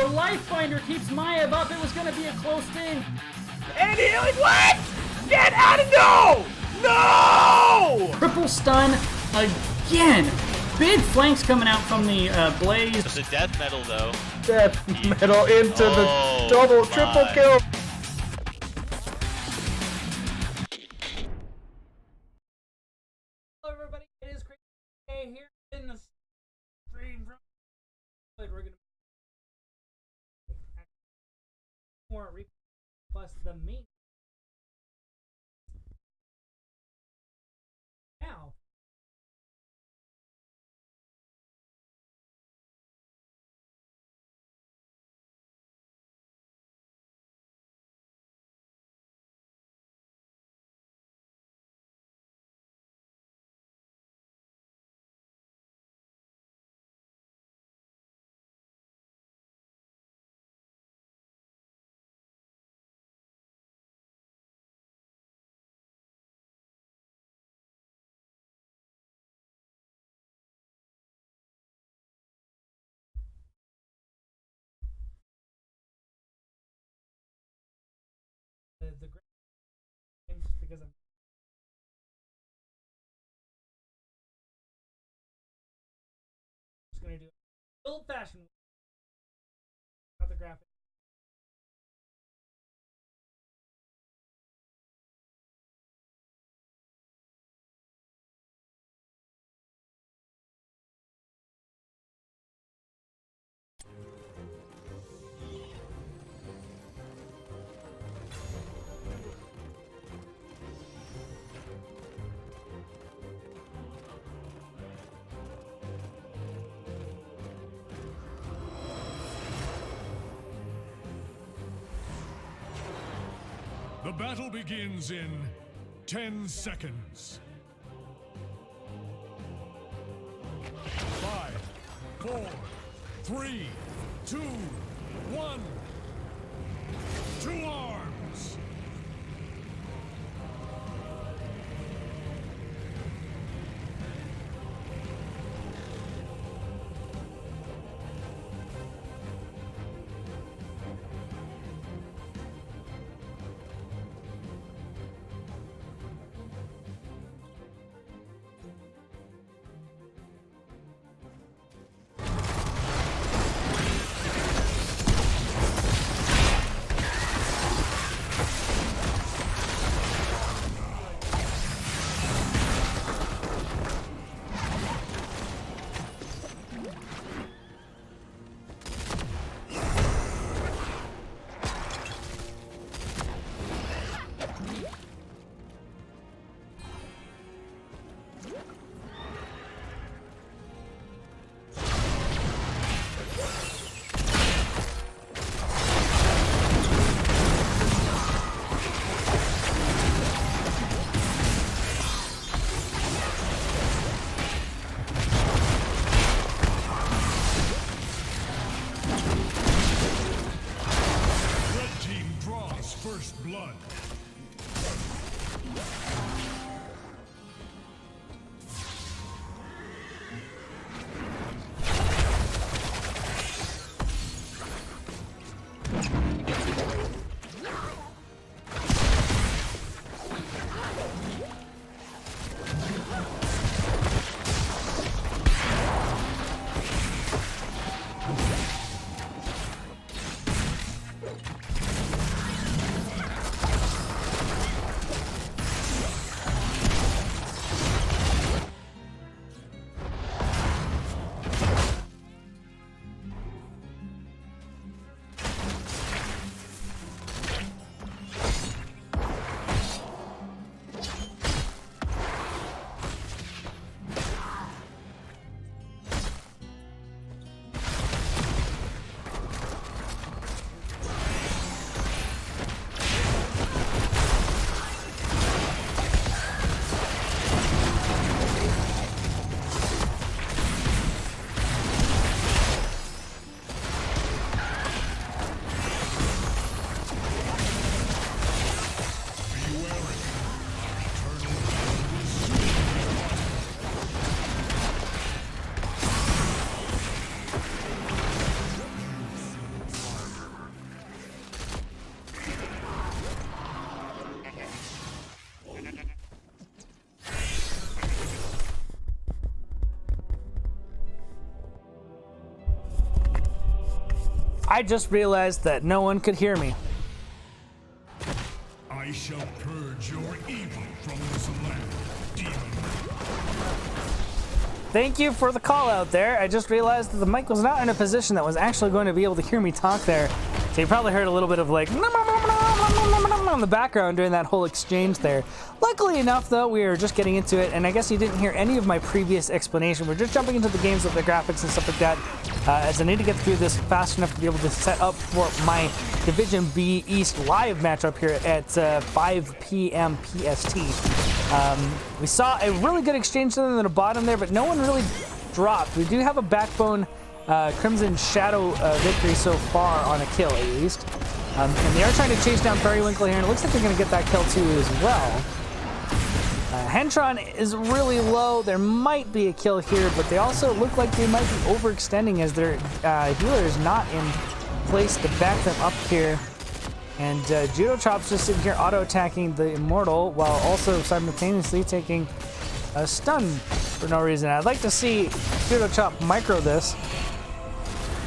The Life Finder keeps Maev up. It was going to be a close thing. And healing, what? Get out of, no! No! Triple stun again. Big flanks coming out from the Blaze. It's a death metal, though. Death metal into the double, triple kill. Hello, everybody. It is Crazy Day here in the stream. We're going to more plus the main. Now. The great game just because I'm just going to do old fashioned without the graphic. The battle begins in 10 seconds. 5, 4, 3, 2, 1. To arms! I just realized that no one could hear me. I shall purge your evil from this land, demon. Thank you for the call out there. I just realized that the mic was not in a position that was actually going to be able to hear me talk there. So you probably heard a little bit of like in the background during that whole exchange there. Luckily enough, though, we are just getting into it, and I guess you didn't hear any of my previous explanation. We're just jumping into the games with the graphics and stuff like that, as I need to get through this fast enough to be able to set up for my Division B East live matchup here at 5 p.m. PST. We saw a really good exchange in the bottom there, but no one really dropped. We do have a backbone Crimson Shadow victory so far on a kill, at least. And they are trying to chase down Periwinkle here, and it looks like they're going to get that kill too as well. Hentron is really low. There might be a kill here, but they also look like they might be overextending as their healer is not in place to back them up here. And Judo Chop's just sitting here auto-attacking the Immortal while also simultaneously taking a stun for no reason. I'd like to see Judo Chop micro this.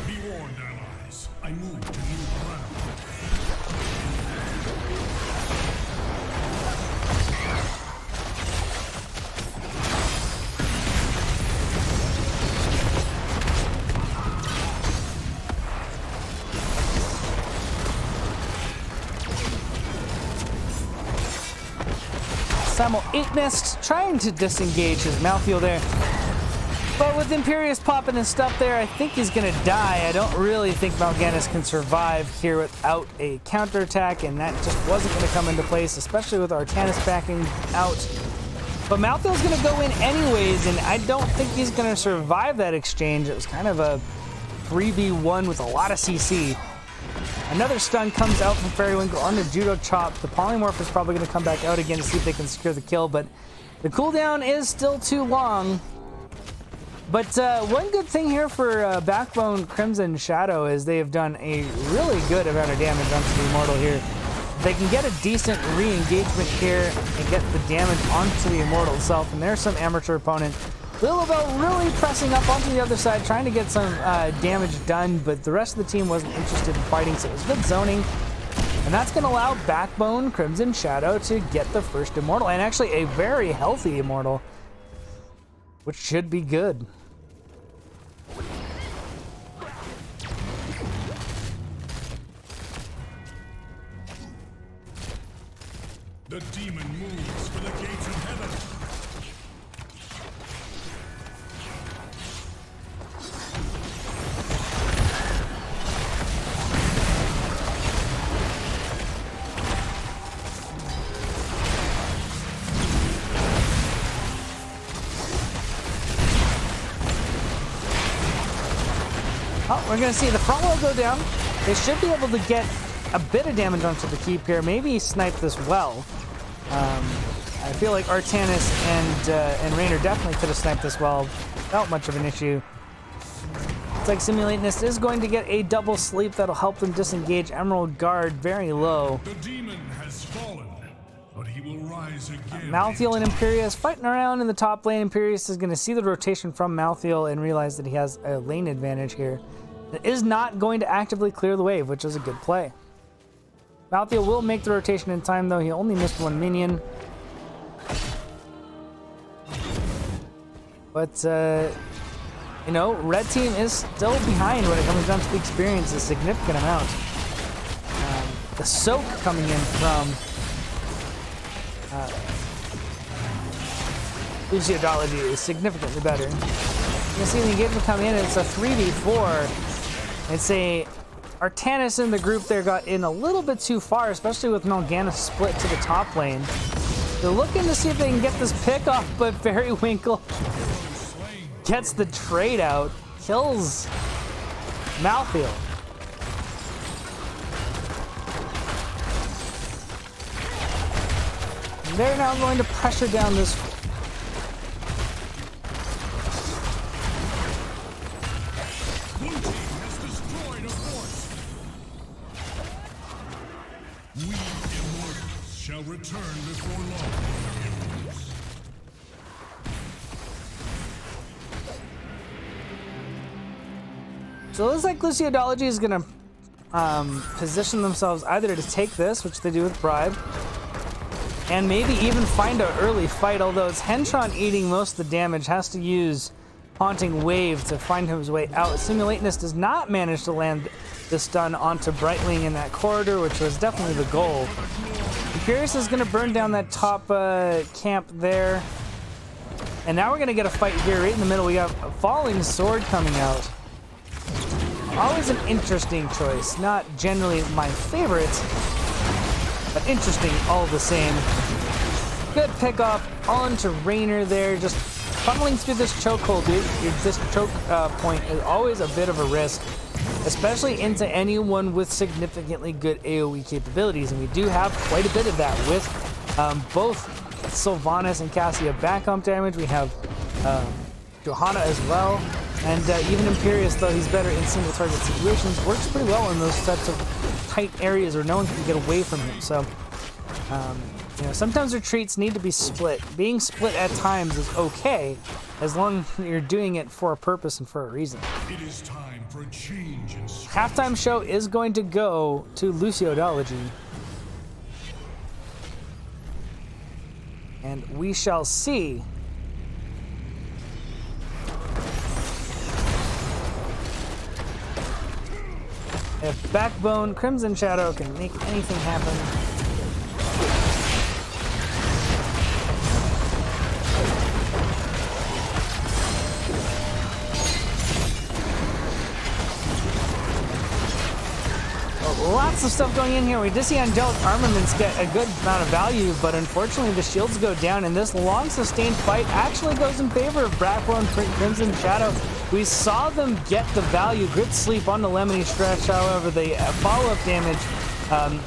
Be warned, allies. I move to new ground. Samo 8 missed, trying to disengage his Malthael there. But with Imperius popping his stuff there, I think he's going to die. I don't really think Mal'Ganis can survive here without a counterattack, and that just wasn't going to come into place, especially with Artanis backing out. But Malthael's going to go in anyways, and I don't think he's going to survive that exchange. It was kind of a 3v1 with a lot of CC. Another stun comes out from Periwinkle on the Judo Chop. The Polymorph is probably going to come back out again to see if they can secure the kill, but the cooldown is still too long. But one good thing here for Backbone Crimson Shadow is they have done a really good amount of damage onto the Immortal here. They can get a decent re-engagement here and get the damage onto the Immortal itself, and there's some amateur opponent. Lilibel really pressing up onto the other side, trying to get some damage done, but the rest of the team wasn't interested in fighting, so it was good zoning. And that's going to allow Backbone Crimson Shadow to get the first Immortal, and actually a very healthy Immortal, which should be good. The demon moves for the gates of heaven. Oh, we're going to see the front wall go down. They should be able to get a bit of damage onto the keep here. Maybe snipe this well. I feel like Artanis and Raynor definitely could have sniped this well without much of an issue. It's like Simulateness is going to get a double sleep that'll help them disengage Emerald Guard very low. The demon has fallen, but he will rise again. Malthael and Imperius fighting around in the top lane. Imperius is going to see the rotation from Malthael and realize that he has a lane advantage here. It is not going to actively clear the wave, which is a good play. Malthael will make the rotation in time, though. He only missed one minion. But, you know, red team is still behind when it comes down to the experience, a significant amount. The soak coming in from Luciodology is significantly better. You can see the engagement come in, it's a 3v4. It's a Artanis in the group there got in a little bit too far, especially with Mal'Ganis split to the top lane. They're looking to see if they can get this pick off, but Periwinkle gets the trade out, kills Malthael. They're now going to pressure down this. Blue team has destroyed a fort. We immortals shall return before long. So it looks like Luciodology is going to position themselves either to take this, which they do with Bribe, and maybe even find an early fight, although it's Hentron eating most of the damage, has to use Haunting Wave to find his way out. Simulateness does not manage to land the stun onto Brightwing in that corridor, which was definitely the goal. Imperius is going to burn down that top camp there. And now we're going to get a fight here right in the middle. We have a Falling Sword coming out. Always an interesting choice. Not generally my favorite, but interesting all the same. Good pickoff onto Raynor there. Just funneling through this chokehold, dude. This choke point is always a bit of a risk, especially into anyone with significantly good AoE capabilities. And we do have quite a bit of that with both Sylvanas and Cassia back ump damage. We have Johanna as well. And even Imperius, though he's better in single target situations, works pretty well in those sets of tight areas where no one can get away from him. So, you know, sometimes retreats need to be split. Being split at times is okay, as long as you're doing it for a purpose and for a reason. It is time for a change in strategy. Halftime show is going to go to Luciodology. And we shall see if Backbone Crimson Shadow can make anything happen. Lots of stuff going in here. We did see Angelic Armaments get a good amount of value, but unfortunately the shields go down, and this long sustained fight actually goes in favor of Backbone Crimson Shadow. We saw them get the value. Grit Sleep on the Lemony Stretch, however, the follow-up damage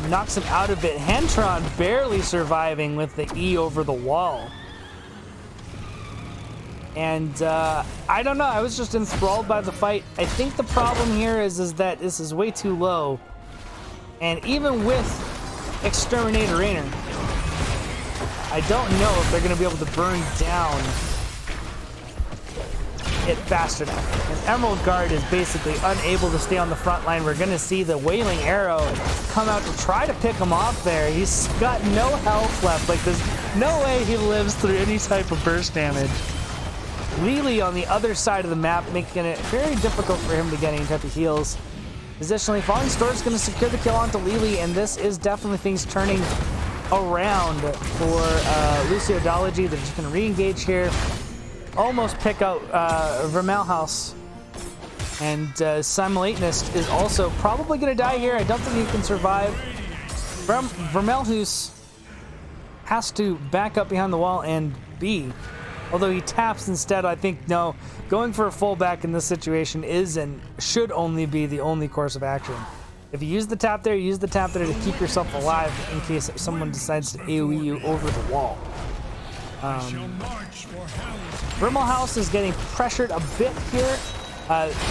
knocks him out of it. Hentron barely surviving with the E over the wall. And I don't know, I was just enthralled by the fight. I think the problem here is that this is way too low. And even with Exterminator Raynor, I don't know if they're going to be able to burn down it fast enough. And Emerald Guard is basically unable to stay on the front line. We're going to see the Wailing Arrow come out to try to pick him off there. He's got no health left. Like, there's no way he lives through any type of burst damage. Lily on the other side of the map, making it very difficult for him to get any type of heals. Additionally, Falling Sword is going to secure the kill onto Lily, and this is definitely things turning around for Luciodology. They're just going to re-engage here. Almost pick out Vermelhouse. And Simulatenist is also probably going to die here. I don't think he can survive. Vermelhouse has to back up behind the wall and B. Although he taps instead, I think, no, going for a fullback in this situation is and should only be the only course of action. If you use the tap there, use the tap there to keep yourself alive in case someone decides to AoE you over the wall. Vermelhouse is getting pressured a bit here.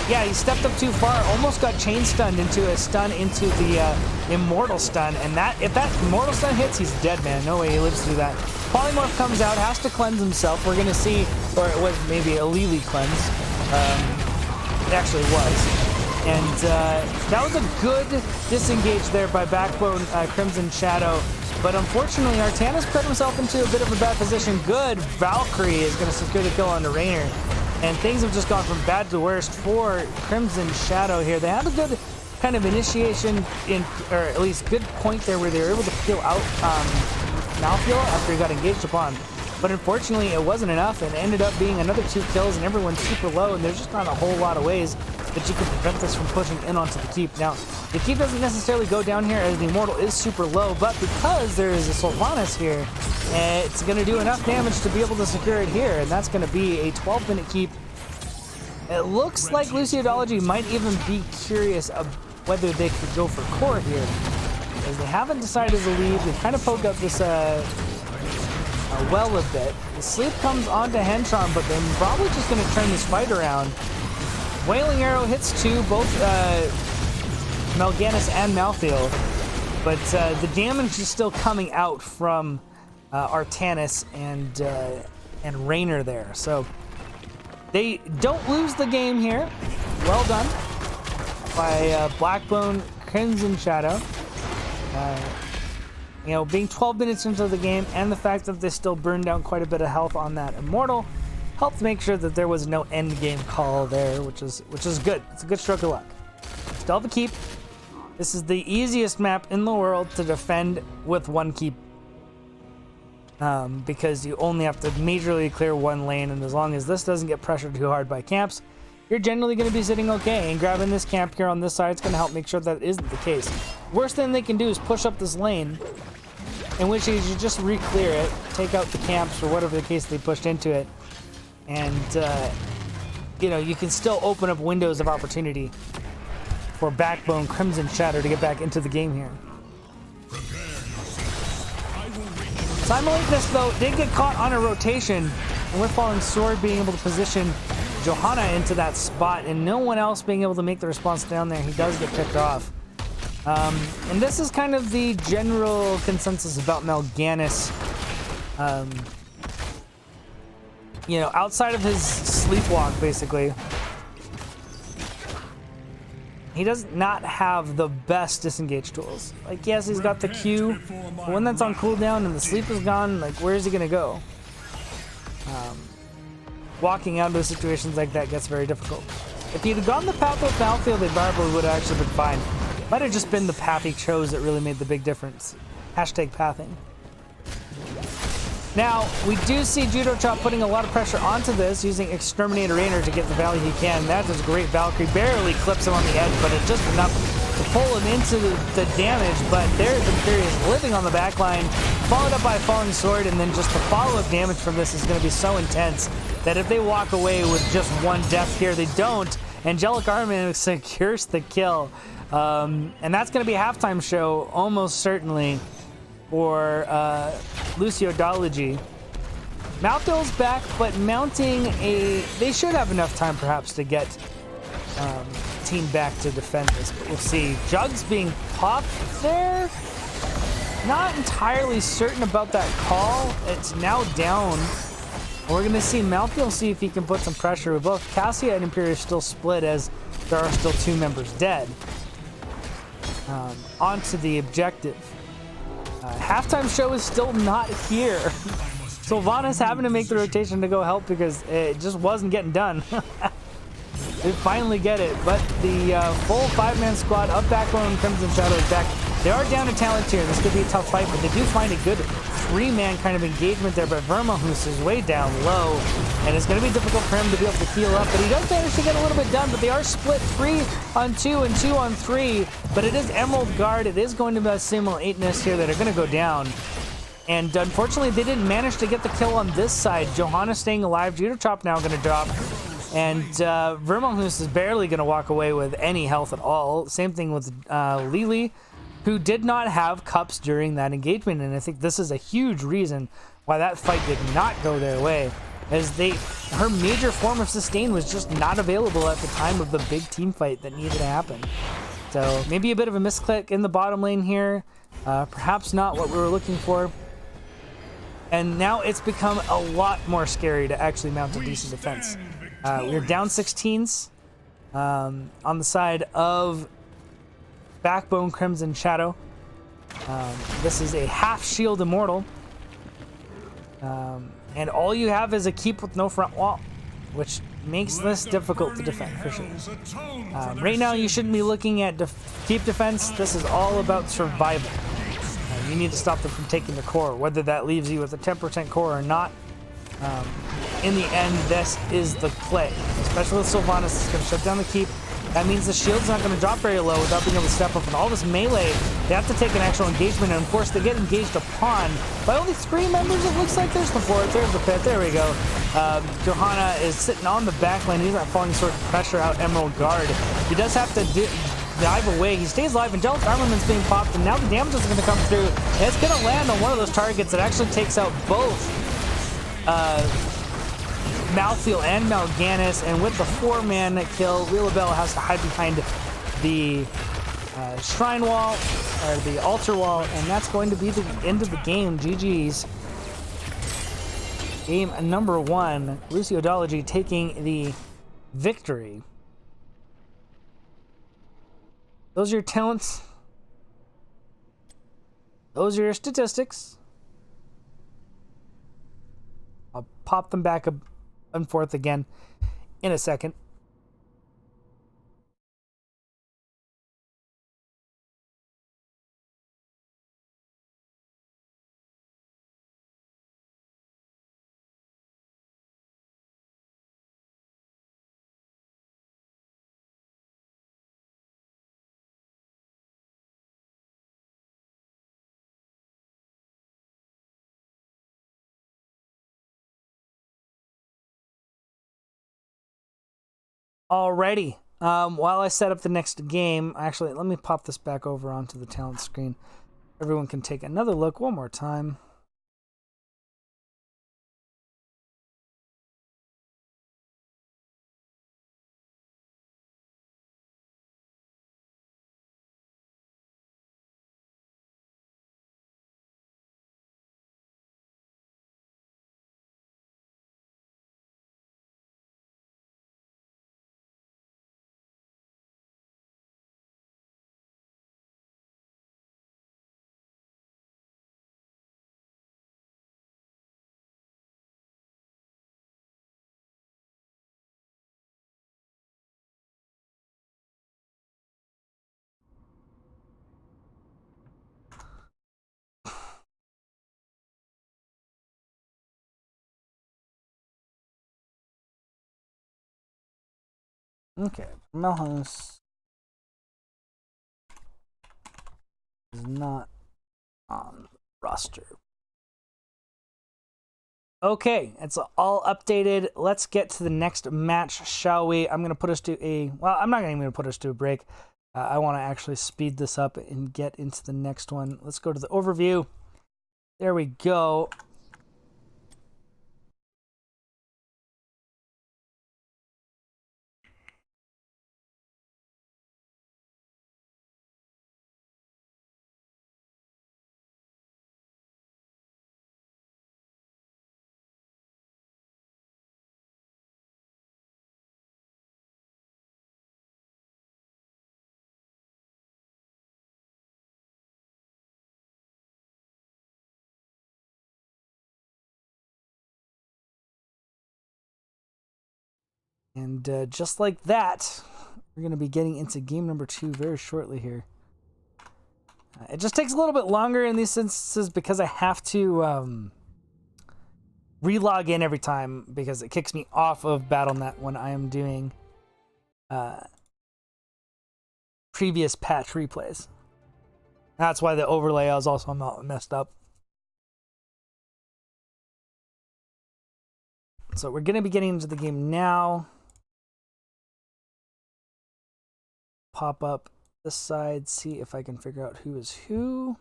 Yeah, he stepped up too far, almost got chain stunned into a stun into the Immortal Stun, and that if that Immortal Stun hits, he's dead, man. No way he lives through that. Polymorph comes out, has to cleanse himself. We're going to see, or it was maybe a Lily cleanse. It actually was. And that was a good disengage there by Backbone Crimson Shadow. But unfortunately, Artanis put himself into a bit of a bad position. Good. Valkyrie is going to secure the kill onto Raynor. And things have just gone from bad to worst for Crimson Shadow here. They had a good kind of initiation, or at least good point there where they were able to peel out Malfiel after he got engaged upon. But unfortunately, it wasn't enough, and it ended up being another 2 kills, and everyone's super low, and there's just not a whole lot of ways that you can prevent this from pushing in onto the keep. Now, the keep doesn't necessarily go down here as the Immortal is super low, but because there is a Sylvanas here, it's going to do enough damage to be able to secure it here, and that's going to be a 12-minute keep. It looks like Luciodology might even be curious of whether they could go for core here, as they haven't decided to leave. They kind of poke up this well a bit. The sleep comes onto Hentron, but they're probably just going to turn this fight around. Wailing Arrow hits 2, both Mal'Ganis and Malfiel, but the damage is still coming out from Artanis and Raynor there. So they don't lose the game here. Well done by Blackbone Crimson Shadow. You know, being 12 minutes into the game and the fact that they still burned down quite a bit of health on that Immortal helped make sure that there was no end game call there, which is good. It's a good stroke of luck. Still have a keep. This is the easiest map in the world to defend with one keep. Because you only have to majorly clear one lane, and as long as this doesn't get pressured too hard by camps, you're generally going to be sitting okay, and grabbing this camp here on this side is going to help make sure that isn't the case. Worst thing they can do is push up this lane, in which case you just re-clear it, take out the camps or whatever the case they pushed into it, and you know, you can still open up windows of opportunity for Backbone Crimson Shadow to get back into the game here. Simulateness, though, did get caught on a rotation, and with Falling Sword being able to position Johanna into that spot and no one else being able to make the response down there, he does get picked off. And this is kind of the general consensus about Mal'Ganis. You know, outside of his sleepwalk, basically, he does not have the best disengage tools. Like, yes, he's got the Q, but when that's on cooldown and the sleep is gone, like, where is he gonna go? Walking out into situations like that gets very difficult. If he'd gone the path with Malfield, they probably would have actually been fine. Might have just been the path he chose that really made the big difference. Hashtag pathing. Now, we do see Judo Chop putting a lot of pressure onto this, using Exterminator Rainer to get the value he can. That is great. Valkyrie barely clips him on the edge, but it's just enough to pull him into the damage. But there's Imperius living on the back line, followed up by Falling Sword, and then just the follow-up damage from this is going to be so intense that if they walk away with just one death here, they don't. Angelic Armament secures the kill. And that's going to be a halftime show, almost certainly, for Luciodology. Malfield's back, but mounting a... They should have enough time, perhaps, to get team back to defend this, but we'll see. Jugs being popped there. Not entirely certain about that call. It's now down. We're going to see Malfield see if he can put some pressure. With both Cassia and Imperius still split, as there are still two members dead. Onto the objective. Halftime show is still not here. Sylvanas having to make the rotation to go help because it just wasn't getting done. They finally get it, but the full five-man squad of Backbone and Crimson Shadow is back. They are down to talent here. This could be a tough fight, but they do find a good three-man kind of engagement there. But Vermohus is way down low, and it's going to be difficult for him to be able to heal up. But he does manage to get a little bit done, but they are split 3 on 2 and 2 on 3. But it is Emerald Guard. It is going to be a Simul 8ness here that are going to go down. And unfortunately, they didn't manage to get the kill on this side. Johanna staying alive. Judo Chop now going to drop. And Vermohus is barely going to walk away with any health at all. Same thing with Lily, who did not have cups during that engagement. And I think this is a huge reason why that fight did not go their way, as her major form of sustain was just not available at the time of the big team fight that needed to happen. So maybe a bit of a misclick in the bottom lane here. Perhaps not what we were looking for. And now it's become a lot more scary to actually mount a decent defense. We're down 16s on the side of Backbone Crimson Shadow. This is a half shield immortal. And all you have is a keep with no front wall, which makes this difficult to defend for sure. Right now you shouldn't be looking at keep defense. This is all about survival. You need to stop them from taking the core, whether that leaves you with a 10% core or not. In the end, this is the play, especially with Sylvanas. It's going to shut down the keep. That means the shield's not going to drop very low without being able to step up. And all this melee, they have to take an actual engagement. And of course, they get engaged upon by only 3 members. It looks like there's the 4th, there's the 5th. There we go. Johanna is sitting on the back line. He's not falling sort of pressure out Emerald Guard. He does have to dive away. He stays alive. Angelic Armament's being popped, and now the damage is going to come through. And it's going to land on one of those targets that actually takes out both Malfield and Mal'Ganis, and with the 4-man kill, Rilabella has to hide behind the shrine wall, or the altar wall, and that's going to be the end of the game. GG's. Game number 1, Luciodology taking the victory. Those are your talents. Those are your statistics. I'll pop them back and forth again in a second. Alrighty. While I set up the next game, actually, let me pop this back over onto the talent screen. Everyone can take another look one more time. Okay, Melhouse is not on the roster. Okay, it's all updated. Let's get to the next match, shall we? I'm going to put us to a... Well, I'm not even going to put us to a break. I want to actually speed this up and get into the next one. Let's go to the overview. There we go. And just like that, we're going to be getting into game number 2 very shortly here. It just takes a little bit longer in these instances because I have to relog in every time because it kicks me off of BattleNet when I am doing previous patch replays. That's why the overlay is also not messed up. So we're going to be getting into the game now. Pop up this side, see if I can figure out who is who.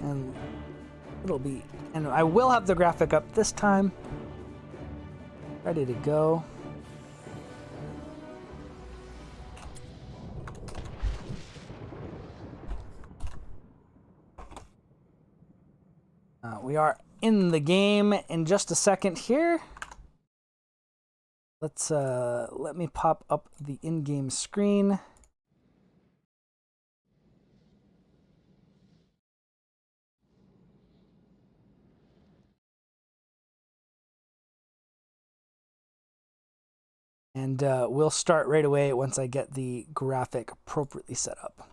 And it'll be, and I will have the graphic up this time. Ready to go. We are in the game in just a second here. Let's let me pop up the in-game screen. And we'll start right away once I get the graphic appropriately set up.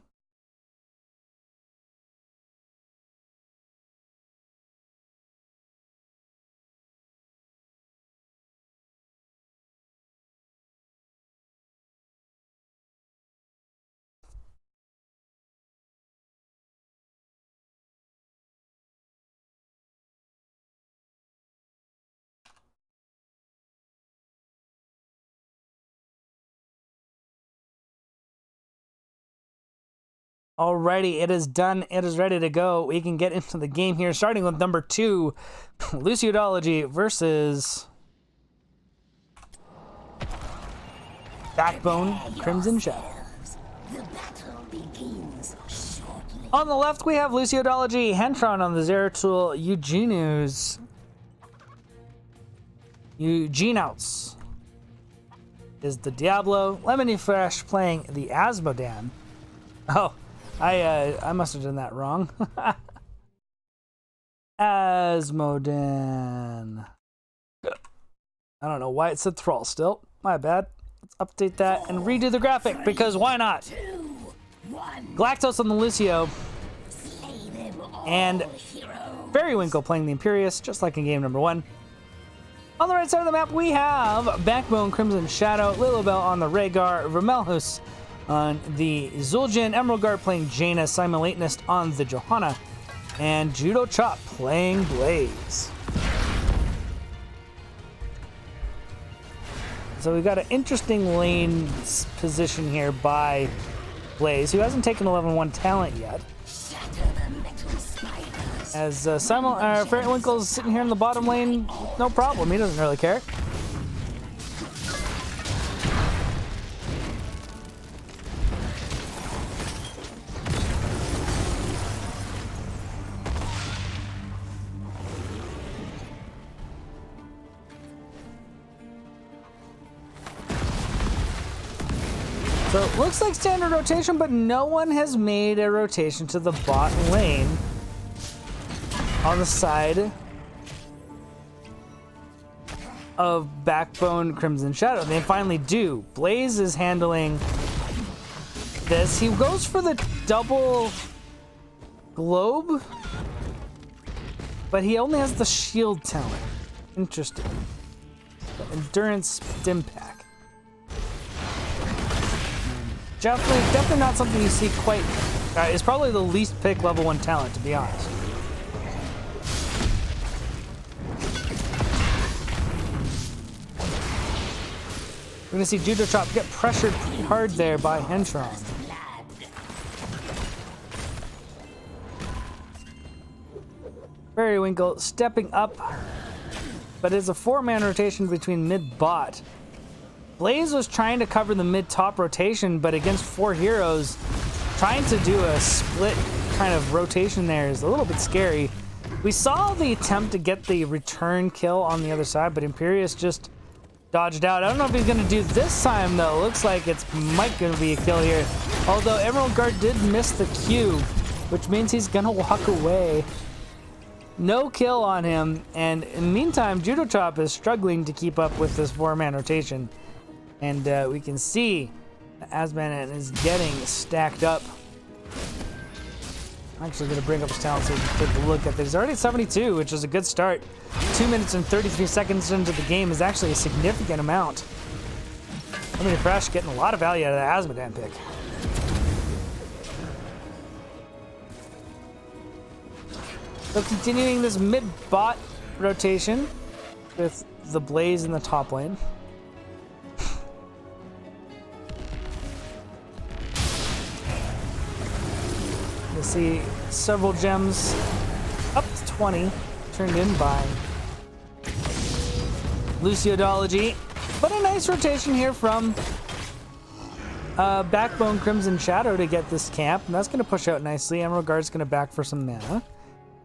Alrighty, it is done. It is ready to go. We can get into the game here, starting with number 2, Luciodology versus Backbone Crimson Shadow. The battle On the left, we have Luciodology, Hentron on the Zeratul, Eugenouts is the Diablo, Lemony Fresh playing the Asmodan. Oh, I must have done that wrong. Asmodan. I don't know why it said Thrall still. My bad. Let's update that and redo the graphic, because why not? Galactos on the Lucio. And Fairywinkle playing the Imperious, just like in game number 1. On the right side of the map, we have Backbone, Crimson Shadow, Lilibel on the Rhaegar, Vermelhus on the Zul'jin, Emerald Guard playing Jaina, Simon Latenist on the Johanna, and Judo Chop playing Blaze. So we've got an interesting lane position here by Blaze, who hasn't taken 11-1 talent yet. As Fairywinkle's sitting here in the bottom lane, no problem. He doesn't really care. So it looks like standard rotation, but no one has made a rotation to the bot lane on the side of Backbone, Crimson Shadow. They finally do. Blaze is handling this. He goes for the double globe, but he only has the shield talent. Interesting. Endurance stim pack. Definitely not something you see quite. It's probably the least pick level 1 talent, to be honest. We're gonna see Judo Chop get pressured pretty hard there by Hentron. Fairywinkle stepping up, but it's a 4-man rotation between mid-bot. Blaze was trying to cover the mid-top rotation, but against 4 heroes, trying to do a split kind of rotation there is a little bit scary. We saw the attempt to get the return kill on the other side, but Imperious just dodged out. I don't know if he's going to do this time, though. Looks like it's might going to be a kill here. Although Emerald Guard did miss the Q, which means he's going to walk away. No kill on him, and in the meantime, Judo Chop is struggling to keep up with this 4-man rotation. And we can see Asmodan is getting stacked up. I'm actually going to bring up his talent so we can take a look at this. He's already at 72, which is a good start. 2 minutes and 33 seconds into the game is actually a significant amount. Lemony Fresh getting a lot of value out of the Asmodan pick. So continuing this mid-bot rotation with the Blaze in the top lane. You'll see several gems up to 20 turned in by Luciodology, but a nice rotation here from Backbone, Crimson Shadow to get this camp, and that's going to push out nicely. Emerald Guard's going to back for some mana,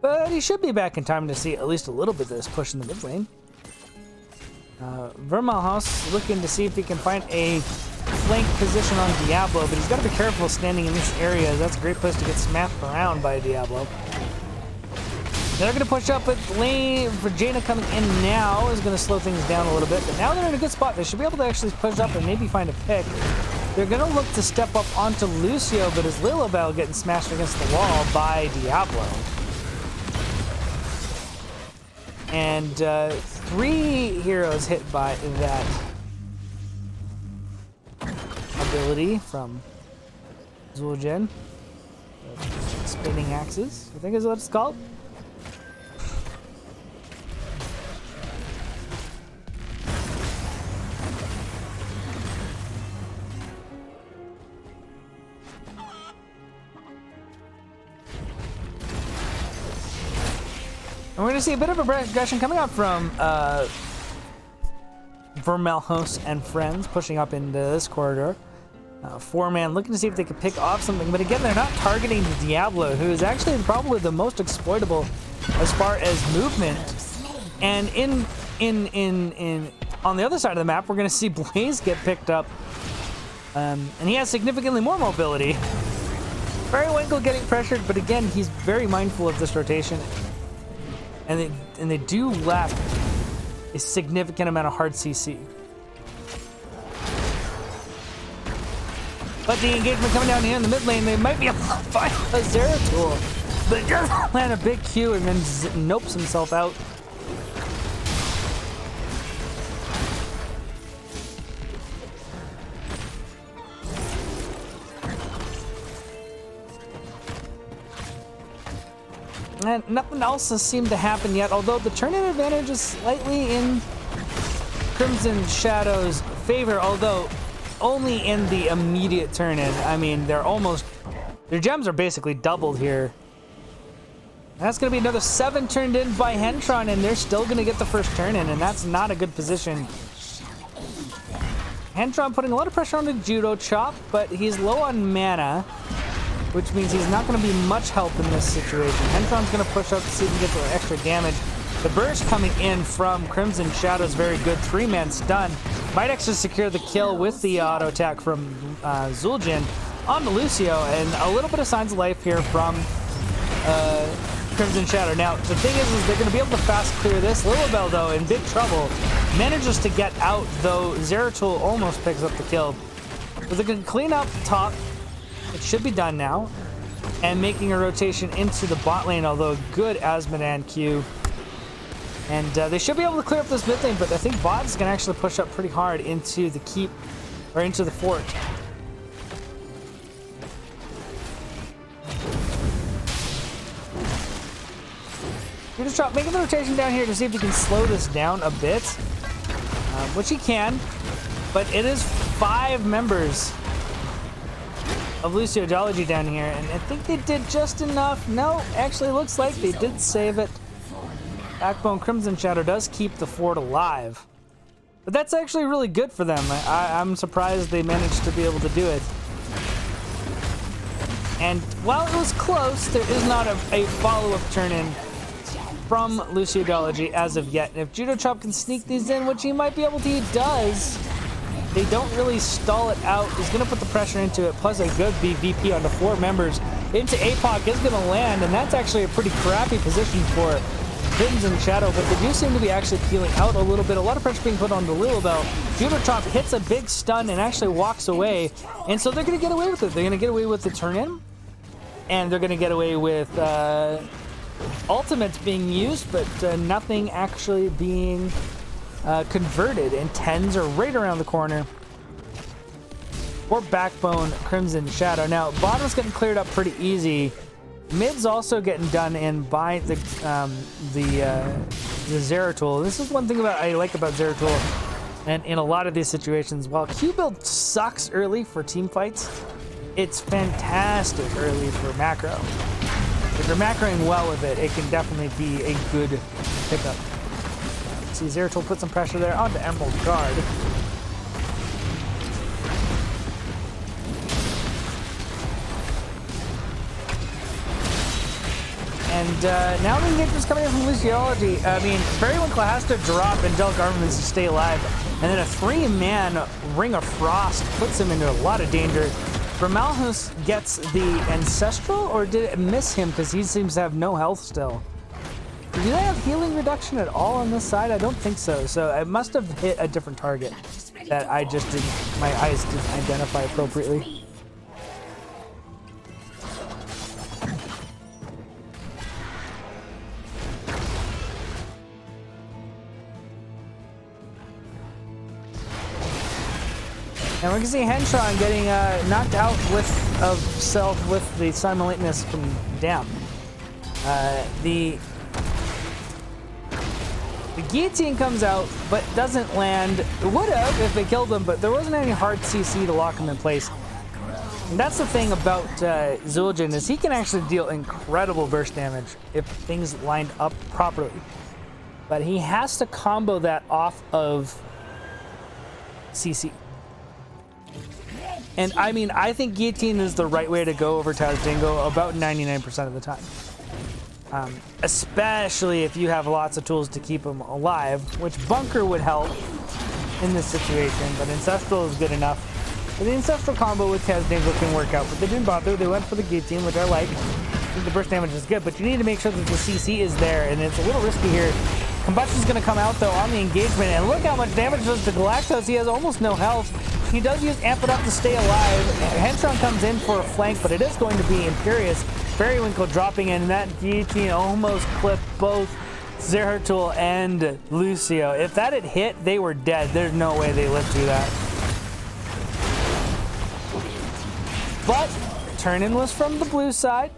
but he should be back in time to see at least a little bit of this push in the mid lane. Vermelhus looking to see if he can find a flank position on Diablo, but he's got to be careful standing in this area. That's a great place to get smacked around by Diablo. They're going to push up with lane. Jaina coming in now is going to slow things down a little bit, but now they're in a good spot. They should be able to actually push up and maybe find a pick. They're going to look to step up onto Lucio, but is Lilibel getting smashed against the wall by Diablo. And 3 heroes hit by that ability from Zul'jin. Spinning axes, I think is what it's called. And we're going to see a bit of a progression coming up from Vermelhus and friends pushing up into this corridor. Four-man looking to see if they could pick off something, but again, they're not targeting the Diablo, who is actually probably the most exploitable as far as movement. And on the other side of the map, we're going to see Blaze get picked up, and he has significantly more mobility. Winkle getting pressured, but again, he's very mindful of this rotation, and they do lack a significant amount of hard CC. But the engagement coming down here in the mid lane, they might be able to find a Zeratul, but does land a big Q and then nopes himself out. And nothing else has seemed to happen yet, although the turn-in advantage is slightly in Crimson Shadow's favor, although only in the immediate turn-in. I mean, their gems are basically doubled here. That's going to be another 7 turned in by Hentron, and they're still going to get the first turn-in, and that's not a good position. Hentron putting a lot of pressure on the Judo Chop, but he's low on mana, which means he's not going to be much help in this situation. Hentron's going to push up to see if he can get the extra damage. The burst coming in from Crimson Shadow is very good. 3-man stun. Might actually secure the kill with the auto attack from Zul'jin onto Lucio, and a little bit of signs of life here from Crimson Shadow. Now, the thing is they're going to be able to fast clear this. Lilibel, though, in big trouble, manages to get out, though Zeratul almost picks up the kill. But they can clean up top. It should be done now, and making a rotation into the bot lane, although good Asmodan Q. And they should be able to clear up this mid lane, but I think bot is going to actually push up pretty hard into the keep, or into the fort. Making the rotation down here to see if he can slow this down a bit, which he can, but it is 5 members of Luciodology down here, and I think they did just enough. No, actually looks like they did save it. Backbone Crimson Shadow does keep the fort alive, but that's actually really good for them. I'm surprised they managed to be able to do it. And while it was close, there is not a follow-up turn-in from Luciodology as of yet. And if Judo Chop can sneak these in, which he might be able to, he does. They don't really stall it out. He's going to put the pressure into it, plus a good BVP onto 4 members. Into APOC is going to land, and that's actually a pretty crappy position for Crimson Shadow, but they do seem to be actually peeling out a little bit. A lot of pressure being put onto Lilibel. Judo Chop hits a big stun and actually walks away, and so they're going to get away with it. They're going to get away with the turn-in, and they're going to get away with ultimates being used, but nothing actually being converted, and 10s are right around the corner for Backbone Crimson Shadow. Now, bottom's getting cleared up pretty easy. Mid's also getting done in by the Zeratul. This is one thing I like about Zeratul, and in a lot of these situations, while Q build sucks early for team fights, it's fantastic early for macro. If you're macroing well with it, it can definitely be a good pickup. See, Zeratul put some pressure there onto Emerald Guard. And now the engagement's coming in from Luciology. I mean, Winkle has to drop Angelic Armaments to stay alive. And then a 3-man Ring of Frost puts him into a lot of danger. Vermalhus gets the Ancestral, or did it miss him because he seems to have no health still? Do they have healing reduction at all on this side? I don't think so. So it must have hit a different target that I just didn't, my eyes didn't identify appropriately. And we can see Hentron getting knocked out of self with the simultaneous from Dam. The guillotine comes out, but doesn't land. It would have if they killed him, but there wasn't any hard CC to lock him in place. And that's the thing about Zul'jin, is he can actually deal incredible burst damage if things lined up properly. But he has to combo that off of CC. And I mean, I think guillotine is the right way to go over Taz Dingo about 99% of the time. Especially if you have lots of tools to keep him alive, which Bunker would help in this situation, but Ancestral is good enough. But the Ancestral combo with Taz Dingo can work out, but they didn't bother. They went for the guillotine, which I like. I think the burst damage is good, but you need to make sure that the CC is there, and it's a little risky here. Combustion's going to come out, though, on the engagement, and look how much damage does to Galactos. He has almost no health. He does use Amp It Up to stay alive. Hentron comes in for a flank, but it is going to be Imperious. Periwinkle dropping in. That guillotine almost clipped both Zeratul and Lucio. If that had hit, they were dead. There's no way they lived through that. But turn-in was from the blue side.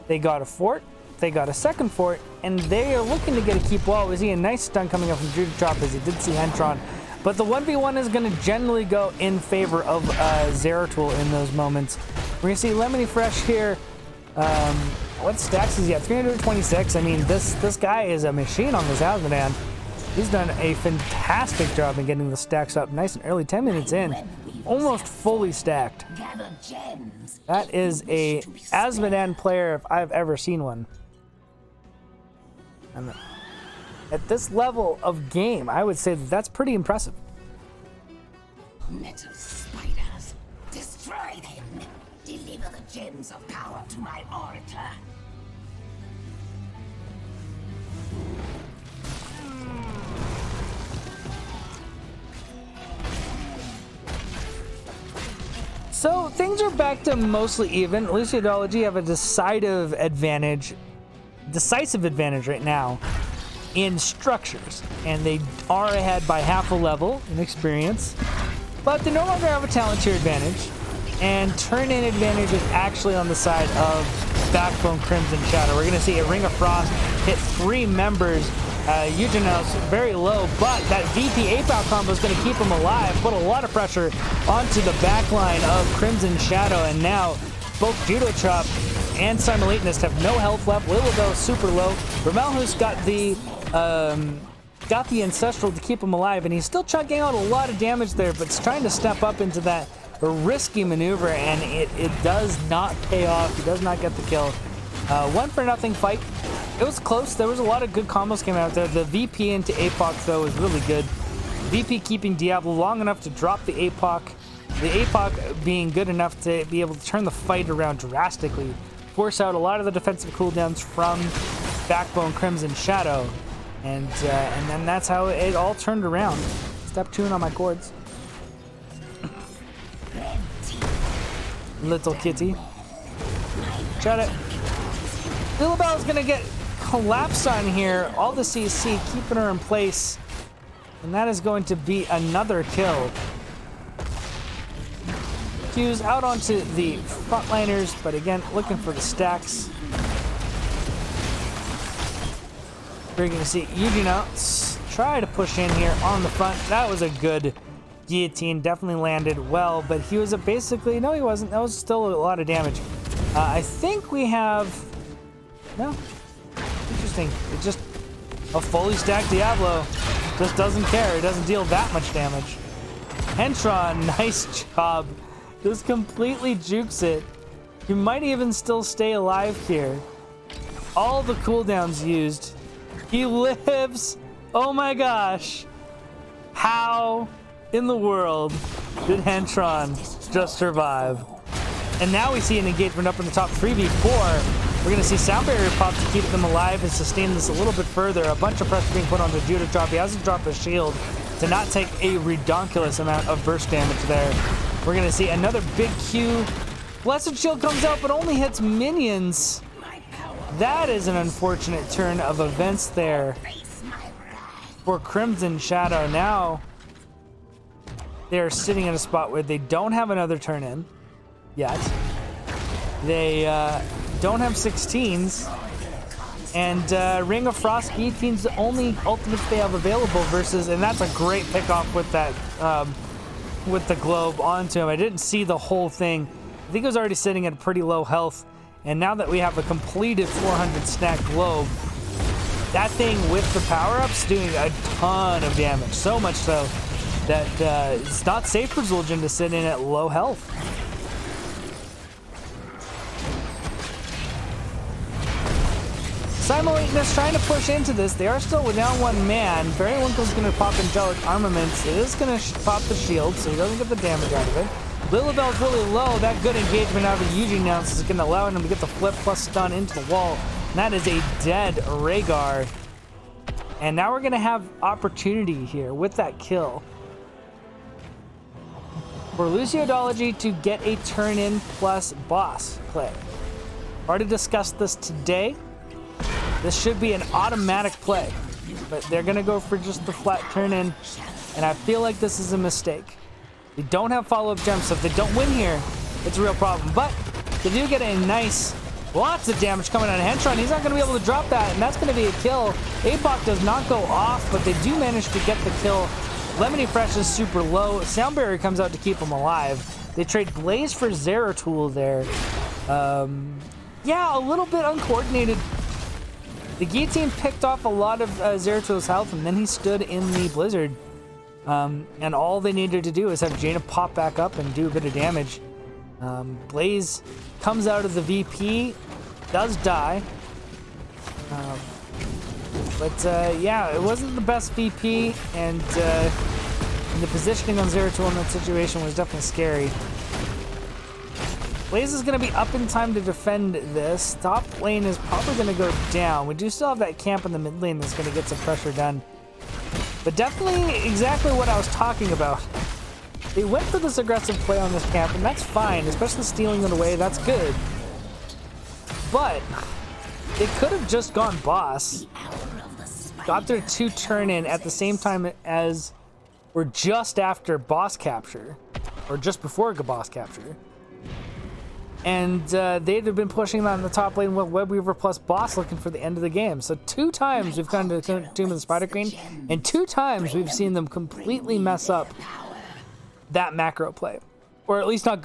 They got a fort. They got a second fort, and they are looking to get a keep wall. We see a nice stun coming up from Judah Drop as he did see Hentron. But the 1v1 is going to generally go in favor of Zeratul in those moments. We're going to see Lemony Fresh here. What stacks is he at? 326. I mean, this guy is a machine on this Asmodan. He's done a fantastic job in getting the stacks up nice and early. 10 minutes in, almost fully stacked. That is a Asmodan player if I've ever seen one. And at this level of game, I would say that that's pretty impressive. Metal spiders, destroy them. Deliver the gems of power to my orator. So things are back to mostly even. Luciodology have a decisive advantage right now in structures, and they are ahead by half a level in experience, but they no longer have a talent tier advantage, and turn-in advantage is actually on the side of Backbone Crimson Shadow. We're going to see a Ring of Frost hit 3 members. Eugenos very low, but that VP Ape-Out combo is going to keep him alive, put a lot of pressure onto the backline of Crimson Shadow, and now both Judo Chop and Simulatanist have no health left. Lilibel super low. Romelhus got the Ancestral to keep him alive, and he's still chugging out a lot of damage there, but he's trying to step up into that risky maneuver, and it does not pay off. He does not get the kill. 1-for-0 fight. It was close. There was a lot of good combos coming out there. The VP into APOC, though, was really good. VP keeping Diablo long enough to drop the APOC. The APOC being good enough to be able to turn the fight around drastically. Force out a lot of the defensive cooldowns from Backbone Crimson Shadow. And then that's how it all turned around. Step 2 on my chords. Little kitty. Shut it. Lilibel is going to get collapsed on here. All the CC keeping her in place. And that is going to be another kill. Q's out onto the frontliners, but again, looking for the stacks. We're going to see Eugenous try to push in here on the front. That was a good guillotine. Definitely landed well, but he was basically... No, he wasn't. That was still a lot of damage. I think we have... No. Interesting. It's just a fully stacked Diablo. Just doesn't care. It doesn't deal that much damage. Hentron, nice job. Just completely jukes it. He might even still stay alive here. All the cooldowns used. He lives. Oh my gosh. How in the world did Hentron just survive? And now we see an engagement up in the top 3v4. We're going to see Sound Barrier pop to keep them alive and sustain this a little bit further. A bunch of pressure being put onto Judah Drop. He has to drop his shield to not take a redonkulous amount of burst damage there. We're going to see another big Q. Blessed Shield comes out, but only hits minions. That is an unfortunate turn of events there for Crimson Shadow. Now they're sitting in a spot where they don't have another turn-in yet. They don't have 16s. And Ring of Frost guillotine's the only ultimates they have available versus, and that's a great pickoff with that, with the globe onto him. I didn't see the whole thing. I think it was already sitting at pretty low health. And now that we have a completed 400 stack globe, that thing with the power-ups doing a ton of damage. So much so that it's not safe for Zul'jin to sit in at low health. Simultaneous trying to push into this. They are still down one man. Periwinkle's going to pop Angelic Armaments. It is going to pop the shield, so he doesn't get the damage out of it. Lilibel's really low. That good engagement out of Eugene now is going to allow him to get the flip plus stun into the wall. And that is a dead Rhaegar. And now we're going to have opportunity here with that kill for Luciodology to get a turn-in plus boss play. Already discussed this today. This should be an automatic play, but they're going to go for just the flat turn-in, and I feel like this is a mistake. They don't have follow-up gems, so if they don't win here, it's a real problem. But they do get a nice, lots of damage coming out of Hentron. He's not going to be able to drop that, and that's going to be a kill. Apoc does not go off, but they do manage to get the kill. Lemony Fresh is super low. Sound Barrier comes out to keep him alive. They trade Blaze for Zeratul there. Yeah, a little bit uncoordinated. The Guillotine picked off a lot of Zeratul's health, and then he stood in the Blizzard. And all they needed to do is have Jaina pop back up and do a bit of damage. Blaze comes out of the VP, does die. Yeah, it wasn't the best VP, and the positioning on Zeratul in that situation was definitely scary. Blaze is going to be up in time to defend this. Top lane is probably going to go down. We do still have that camp in the mid lane that's going to get some pressure done. But definitely exactly what I was talking about. They went for this aggressive play on this camp, and that's fine, especially stealing it away. That's good. But they could have just gone boss, got their 2 turn-in at the same time as or just after boss capture, or just before boss capture. And they'd have been pushing that in the top lane with Web Weaver plus boss looking for the end of the game. So 2 times we've gone to Tomb of the Spider Queen, and 2 times we've seen them completely mess up that macro play, or at least not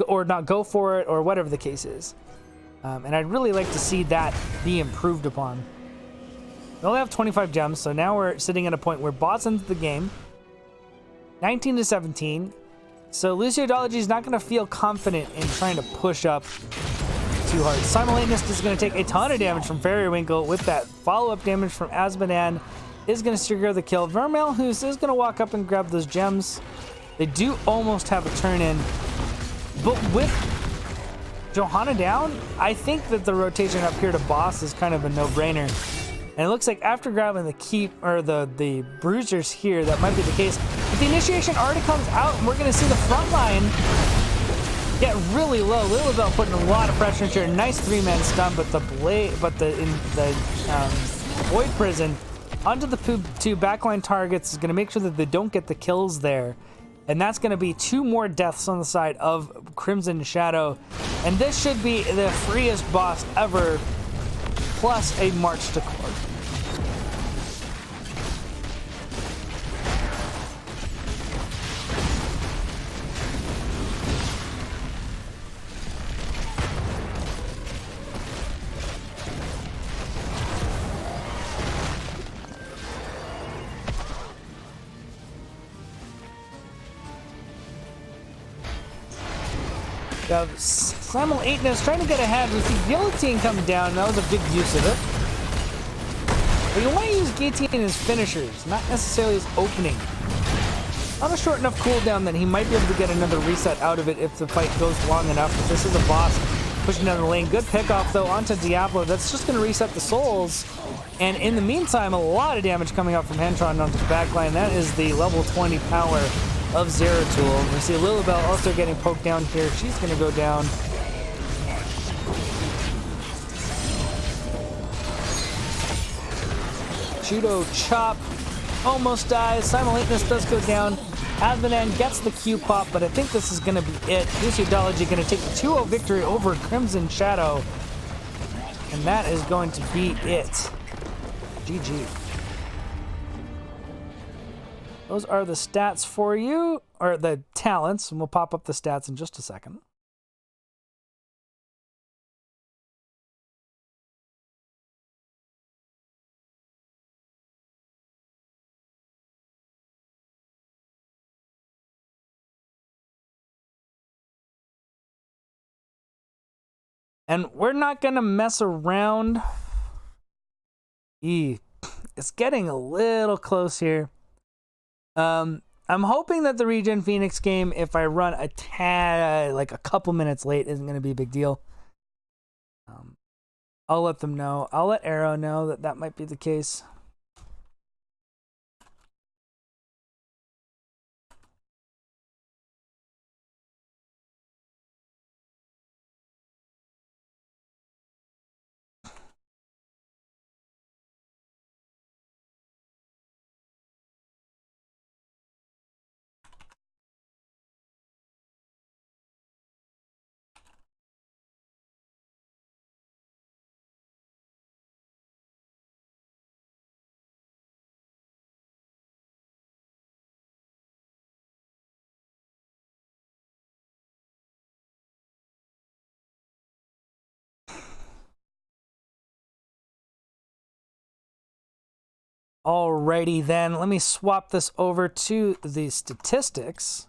go for it, or whatever the case is. And I'd really like to see that be improved upon. We only have 25 gems, so now we're sitting at a point where boss ends the game, 19 to 17. So Luciodology is not going to feel confident in trying to push up too hard. Simultaneous is going to take a ton of damage from Periwinkle with that follow-up damage from Azmodan is going to secure the kill. Vermeil, who is going to walk up and grab those gems. They do almost have a turn-in, but with Johanna down, I think that the rotation up here to boss is kind of a no-brainer. And it looks like after grabbing the keep, or the bruisers here, that might be the case. But the initiation already comes out, and we're going to see the front line get really low. Lilibel putting a lot of pressure into her. Nice 3-man stun, but the Void Prison onto the 2 backline targets is going to make sure that they don't get the kills there. And that's going to be 2 more deaths on the side of Crimson Shadow. And this should be the freest boss ever, plus a march to court. Simultaneous trying to get ahead with the Guillotine coming down. That was a big use of it. But you want to use Guillotine as finishers, not necessarily as opening. On a short enough cooldown that he might be able to get another reset out of it if the fight goes long enough. But this is a boss pushing down the lane. Good pickoff though onto Diablo. That's just going to reset the souls. And in the meantime, a lot of damage coming out from Hentron onto the backline. That is the level 20 power of Zeratul. We see Lilibel also getting poked down here. She's going to go down. Judo Chop almost dies. Simultaneous does go down. Azmodan gets the Q pop, but I think this is going to be it. Luciodology going to take the 2-0 victory over Crimson Shadow. And that is going to be it. GG. Those are the stats for you, or the talents, and we'll pop up the stats in just a second. And we're not going to mess around. It's getting a little close here. I'm hoping that the Regen Phoenix game, if I run a tad, like a couple minutes late, isn't going to be a big deal. I'll let them know. I'll let Arrow know that that might be the case. Alrighty then, let me swap this over to the statistics.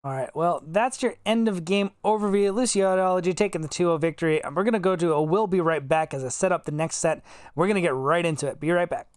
All right, well, that's your end of game overview. Luciodology taking the 2-0 victory. And we're going to go to a we'll be right back as I set up the next set. We're going to get right into it. Be right back.